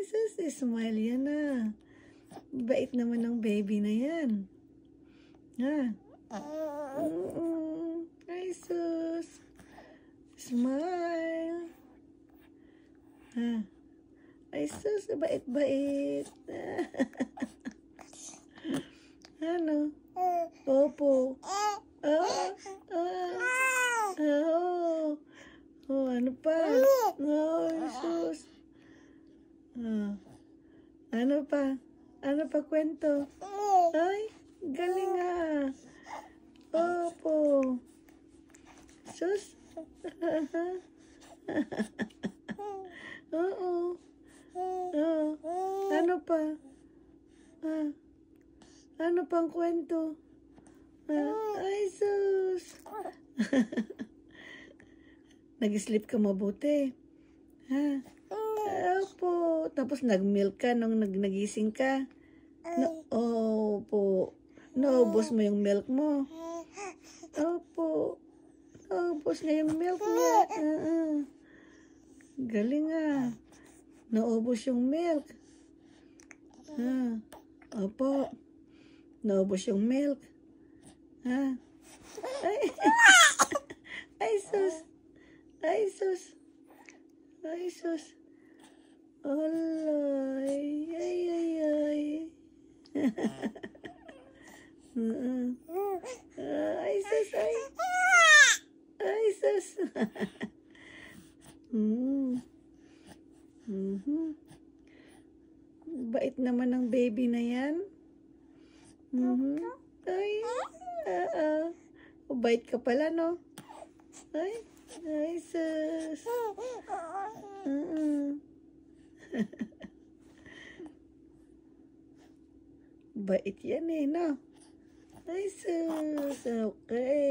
sus, smile yan na. Bait naman ng baby na yan. Ha? Ay, sus. Smile. Ha? Ay, sus, bait-bait. Ano? Opo. Ano pa? Ay, sus. Ano pa? Ano pa kwento? Ay, galing ah. Opo. Sus. Oo. Ano pa? Ano pang kwento? Ay, sus. Nag-sleep ka mabuti. Ha? Opo. Tapos nag-milk ka nung nagising ka. Opo. Naubos mo yung milk mo. Opo. Naubos niya yung milk niya. Galing ah. Naubos yung milk. Opo. Naubos yung milk. Ha? Ay. Ay, sus. Ay, sus. Ay, sus. Alay. Ay. Ay, sus. Ay. Ay, sus. Bait naman ng baby na yan. Ay. Bait ka pala, no? Ay. Ay, sus. Bait yan eh, no? Ay, sus. Okay.